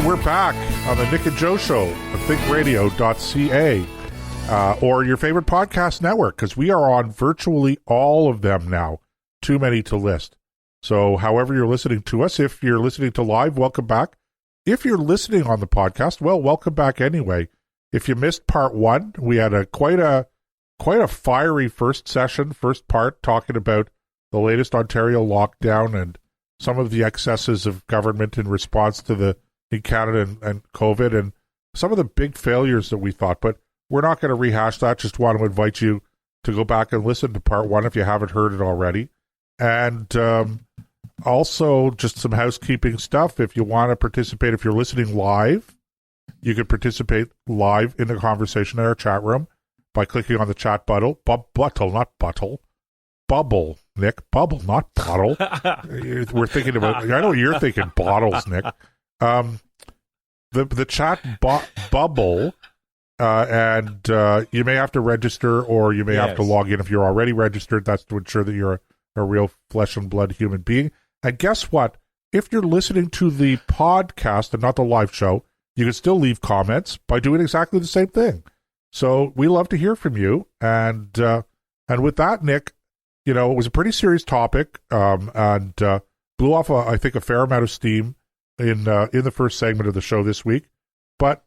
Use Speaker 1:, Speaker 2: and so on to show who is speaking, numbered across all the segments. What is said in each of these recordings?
Speaker 1: we're back on the Nick and Joe Show at ThinkRadio.ca or your favorite podcast network, because we are on virtually all of them now. Too many to list. So however you're listening to us, if you're listening to live, welcome back. If you're listening on the podcast, well, welcome back anyway. If you missed part one, we had quite a fiery first part, talking about the latest Ontario lockdown and some of the excesses of government in response to in Canada and COVID, and some of the big failures that we thought. But we're not going to rehash that. Just want to invite you to go back and listen to part one if you haven't heard it already. And also just some housekeeping stuff. If you want to participate, if you're listening live, you can participate live in the conversation in our chat room by clicking on the chat bubble, bubble, Nick, bubble, not bottle. We're thinking about, I know you're thinking bottles, Nick. The chat bubble, and you may have to register, or you may have to log in if you're already registered. That's to ensure that you're a real flesh and blood human being. And guess what? If you're listening to the podcast and not the live show, you can still leave comments by doing exactly the same thing. So we love to hear from you. And with that, Nick, it was a pretty serious topic, and blew off, I think, a fair amount of steam in the first segment of the show this week. But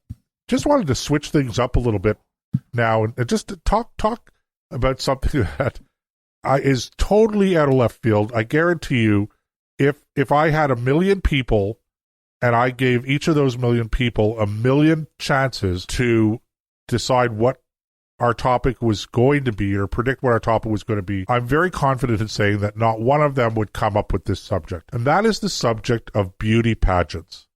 Speaker 1: just wanted to switch things up a little bit now and just to talk about something that is totally out of left field. I guarantee you, if I had 1 million people and I gave each of those 1 million people 1 million chances to decide what our topic was going to be or predict what our topic was going to be, I'm very confident in saying that not one of them would come up with this subject. And that is the subject of beauty pageants.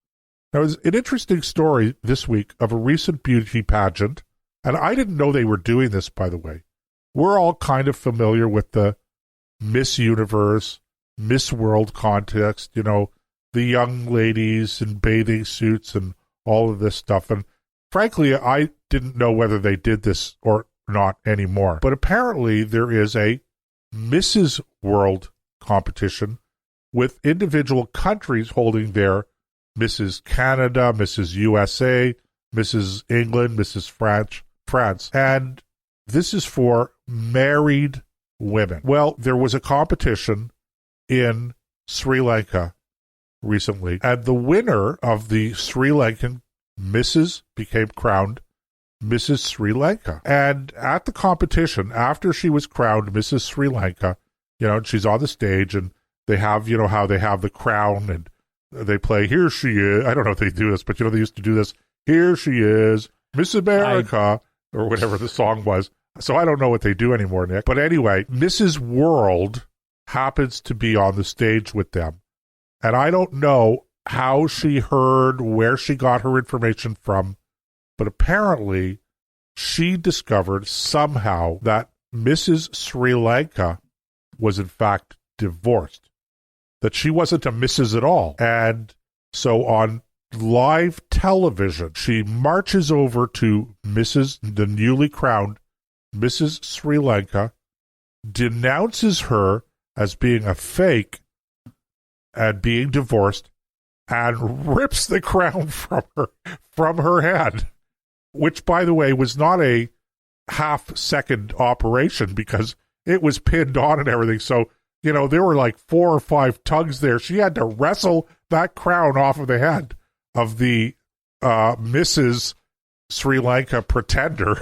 Speaker 1: Now, there's an interesting story this week of a recent beauty pageant, and I didn't know they were doing this, by the way. We're all kind of familiar with the Miss Universe, Miss World context, the young ladies in bathing suits and all of this stuff. And frankly, I didn't know whether they did this or not anymore. But apparently there is a Mrs. World competition with individual countries holding their Mrs. Canada, Mrs. USA, Mrs. England, Mrs. France. And this is for married women. Well, there was a competition in Sri Lanka recently, and the winner of the Sri Lankan Mrs. became crowned Mrs. Sri Lanka. And at the competition, after she was crowned Mrs. Sri Lanka, and she's on the stage, and they have, how they have the crown, and they play, "Here she is." I don't know if they do this, but they used to do this. "Here she is, Miss America," or whatever the song was. So I don't know what they do anymore, Nick. But anyway, Mrs. World happens to be on the stage with them. And I don't know how she heard, where she got her information from, but apparently she discovered somehow that Mrs. Sri Lanka was in fact divorced, that she wasn't a Mrs. at all. And so on live television, she marches over to the newly crowned Mrs. Sri Lanka, denounces her as being a fake and being divorced, and rips the crown from her head, which, by the way, was not a half-second operation because it was pinned on and everything. So, there were like 4 or 5 tugs there. She had to wrestle that crown off of the head of the Mrs. Sri Lanka pretender.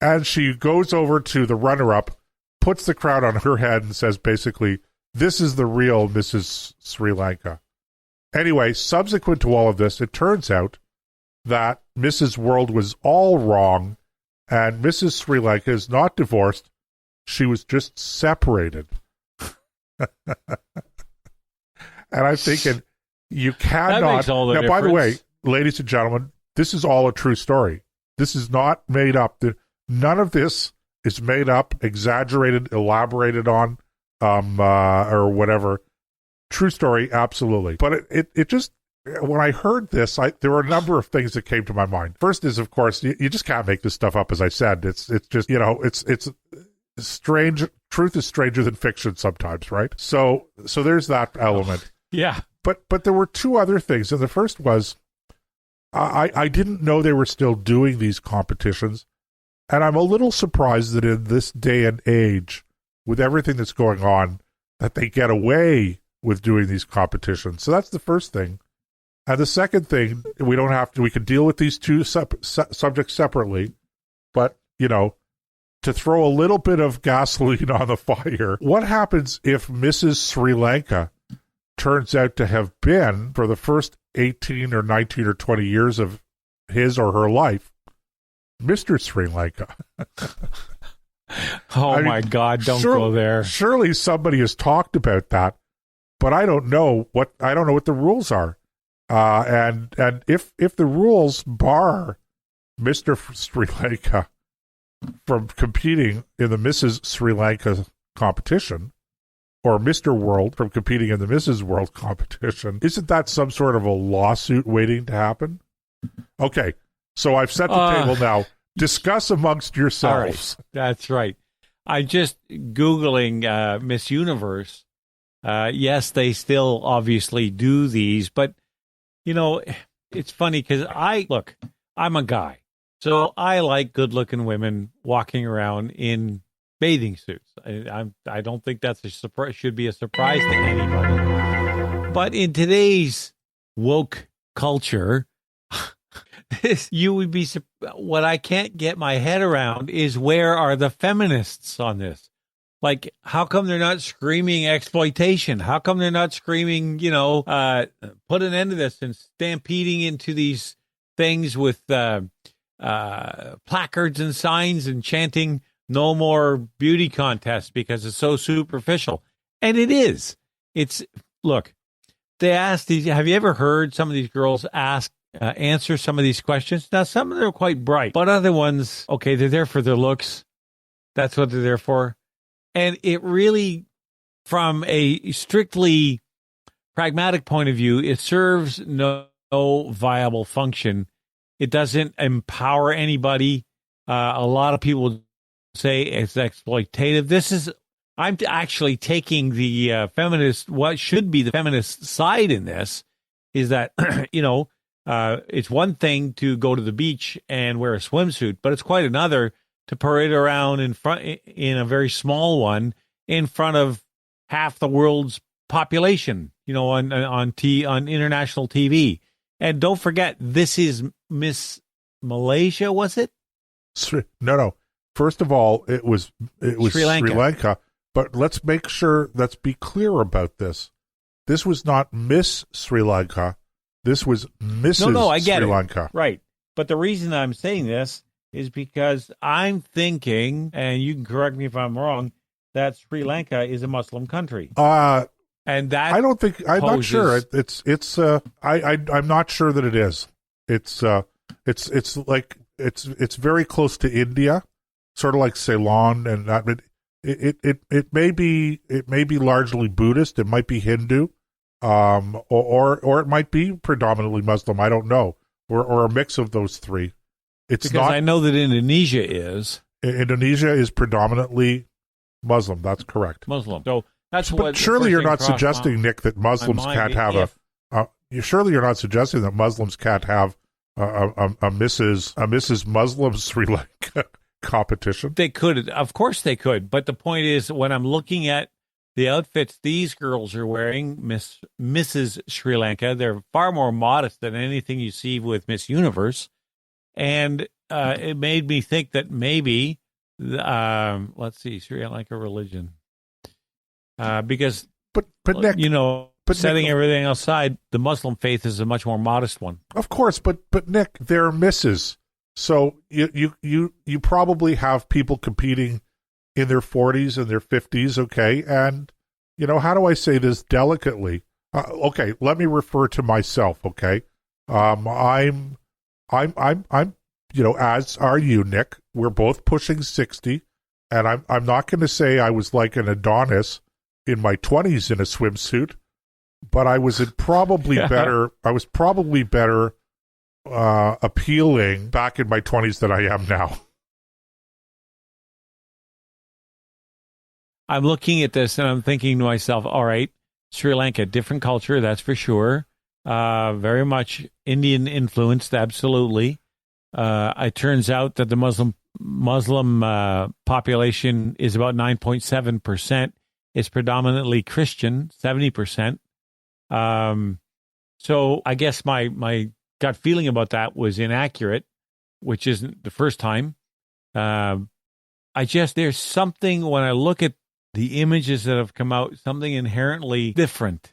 Speaker 1: And she goes over to the runner-up, puts the crown on her head, and says basically, "This is the real Mrs. Sri Lanka." Anyway, subsequent to all of this, it turns out that Mrs. World was all wrong, and Mrs. Sri Lanka is not divorced. She was just separated. And I'm thinking, you cannot...
Speaker 2: That makes all the difference.
Speaker 1: By the way, ladies and gentlemen, this is all a true story. This is not made up. None of this is made up, exaggerated, elaborated on, or whatever. True story, absolutely. But it just, when I heard this, there were a number of things that came to my mind. First is, of course, you just can't make this stuff up, as I said. It's just, it's strange. Truth is stranger than fiction sometimes, right? So there's that element.
Speaker 2: Yeah.
Speaker 1: But there were two other things, and the first was I didn't know they were still doing these competitions, and I'm a little surprised that in this day and age, with everything that's going on, that they get away with doing these competitions. So that's the first thing. And the second thing, we can deal with these two subjects separately, but, to throw a little bit of gasoline on the fire, what happens if Mrs. Sri Lanka turns out to have been, for the first 18 or 19 or 20 years of his or her life, Mr. Sri Lanka?
Speaker 2: My God, don't go there.
Speaker 1: Surely somebody has talked about that, but I don't know what the rules are. And if the rules bar Mr. Sri Lanka from competing in the Mrs. Sri Lanka competition, or Mr. World from competing in the Mrs. World competition, isn't that some sort of a lawsuit waiting to happen? Okay, so I've set the table now. Discuss amongst yourselves.
Speaker 2: Right. That's right. I just Googling Miss Universe. Yes, they still obviously do these, but, it's funny because I'm a guy. So I like good-looking women walking around in bathing suits. I don't think that's should be a surprise to anybody. But in today's woke culture, you would be. What I can't get my head around is, where are the feminists on this? Like, how come they're not screaming exploitation? How come they're not screaming, put an end to this, and stampeding into these things with placards and signs and chanting no more beauty contests because it's so superficial? And it is. Look, they asked these, have you ever heard some of these girls answer some of these questions? Now, some of them are quite bright, but other ones, okay, they're there for their looks. That's what they're there for. And it really, from a strictly pragmatic point of view, it serves no viable function. It doesn't empower anybody. A lot of people say it's exploitative. I'm actually taking the what should be the feminist side in this, is that, it's one thing to go to the beach and wear a swimsuit, but it's quite another to parade around in a very small one in front of half the world's population, on international TV. And don't forget, this is Miss Malaysia, was it?
Speaker 1: No. First of all, it was Sri Lanka. But let's be clear about this. This was not Miss Sri Lanka. This was Mrs.
Speaker 2: I get
Speaker 1: Sri Lanka.
Speaker 2: Right. But the reason I'm saying this is because I'm thinking, and you can correct me if I'm wrong, that Sri Lanka is a Muslim country. And that
Speaker 1: I'm not sure. I'm not sure that it is. It's very close to India, sort of like Ceylon, and that. It may be largely Buddhist. It might be Hindu, or it might be predominantly Muslim. I don't know, or a mix of those three.
Speaker 2: I know that Indonesia is.
Speaker 1: Indonesia is predominantly Muslim. That's correct.
Speaker 2: Muslim. So that's
Speaker 1: but
Speaker 2: what.
Speaker 1: Surely you're not suggesting, Nick, that Muslims can't have surely you're not suggesting that Muslims can't have a Mrs. Muslim Sri Lanka competition.
Speaker 2: They could, of course they could. But the point is, when I'm looking at the outfits these girls are wearing, Mrs. Sri Lanka, they're far more modest than anything you see with Miss Universe. And it made me think that maybe, let's see, Sri Lanka religion. Because,
Speaker 1: but Nick,
Speaker 2: setting everything aside, the Muslim faith is a much more modest one.
Speaker 1: Of course, but Nick, they're Mrs. So you probably have people competing in their 40s and their 50s, okay? And, how do I say this delicately? Okay, let me refer to myself, okay? I'm as are you, Nick. We're both pushing 60, and I'm not going to say I was like an Adonis in my 20s in a swimsuit, but I was probably better. I was probably better appealing back in my 20s than I am now.
Speaker 2: I'm looking at this and I'm thinking to myself, all right, Sri Lanka, different culture, that's for sure. Very much Indian influenced, absolutely. It turns out that the Muslim population is about 9.7%. It's predominantly Christian, 70%. So I guess my gut feeling about that was inaccurate, which isn't the first time. There's something when I look at the images that have come out, something inherently different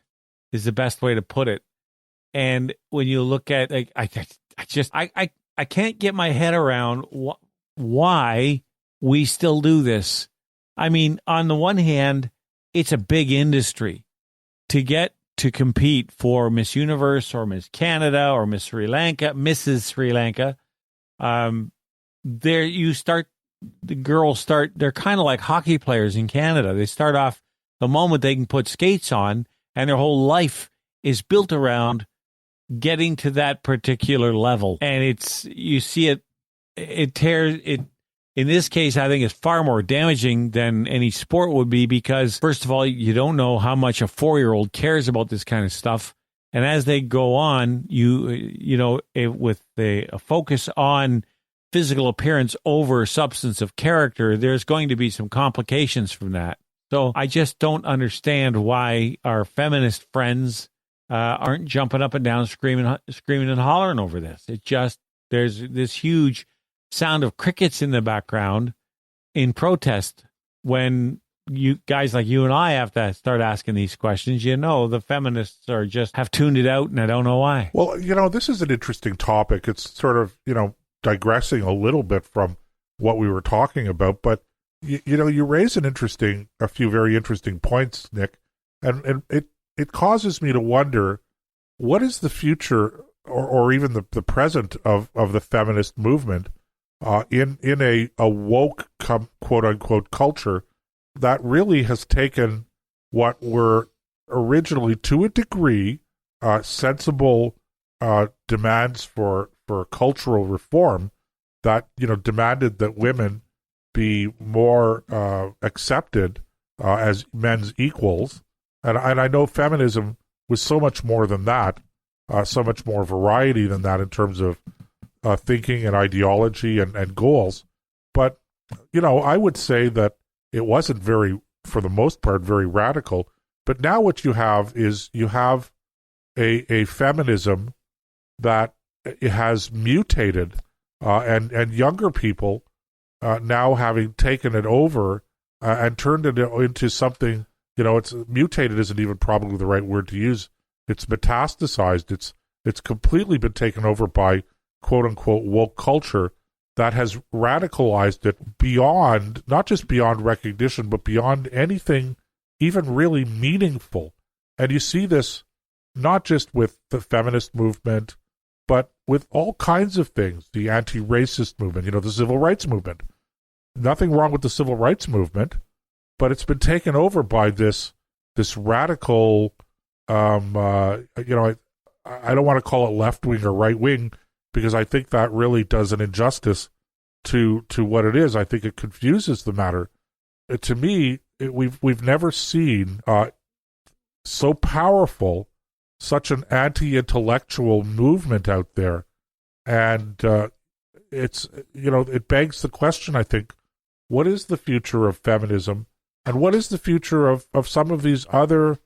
Speaker 2: is the best way to put it. And when you look at, I can't get my head around why we still do this. I mean, on the one hand, it's a big industry to get to compete for Miss Universe or Miss Canada or Miss Sri Lanka, Mrs. Sri Lanka. The girls start, they're kind of like hockey players in Canada. They start off the moment they can put skates on, and their whole life is built around getting to that particular level. And you see it tears it. In this case, I think it's far more damaging than any sport would be because, first of all, you don't know how much a 4-year-old cares about this kind of stuff. And as they go on, with a focus on physical appearance over substance of character, there's going to be some complications from that. So I just don't understand why our feminist friends aren't jumping up and down, screaming and hollering over this. There's this huge sound of crickets in the background in protest when you guys like you and I have to start asking these questions. The feminists have tuned it out, and I don't know why.
Speaker 1: Well, this is an interesting topic. It's sort of, digressing a little bit from what we were talking about, but you raise a few very interesting points, Nick, and it causes me to wonder what is the future or even the present of the feminist movement in a woke quote unquote culture that really has taken what were originally, to a degree, sensible demands for cultural reform that demanded that women be more accepted as men's equals, and I know feminism was so much more than that, so much more variety than that in terms of thinking and ideology and goals. But I would say that it wasn't for the most part, very radical. But now what you have is a feminism that has mutated, and younger people now having taken it over and turned it into something, it's mutated isn't even probably the right word to use. It's metastasized. It's completely been taken over by quote unquote woke culture that has radicalized it beyond, not just beyond recognition, but beyond anything even really meaningful. And you see this not just with the feminist movement, but with all kinds of things, the anti-racist movement, the civil rights movement. Nothing wrong with the civil rights movement, but it's been taken over by this radical, I don't want to call it left-wing or right-wing, because I think that really does an injustice to what it is. I think it confuses the matter. To me, we've never seen so powerful, such an anti-intellectual movement out there, and it begs the question. I think, what is the future of feminism, and what is the future of some of these other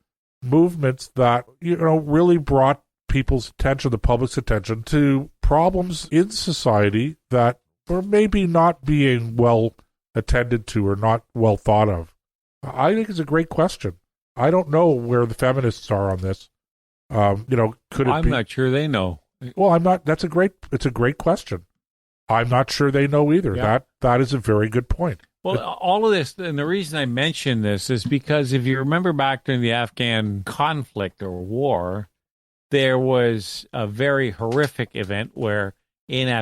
Speaker 1: movements that really brought people's attention, the public's attention, to problems in society that were maybe not being well attended to or not well thought of? I think it's a great question. I don't know where the feminists are on this. Could it
Speaker 2: I'm
Speaker 1: be?
Speaker 2: not sure they know.
Speaker 1: Well, I'm not. It's a great question. I'm not sure they know either.
Speaker 2: Yeah.
Speaker 1: That is a very good point.
Speaker 2: Well, all of this, and the reason I mention this is because if you remember back during the Afghan conflict or war, there was a very horrific event where in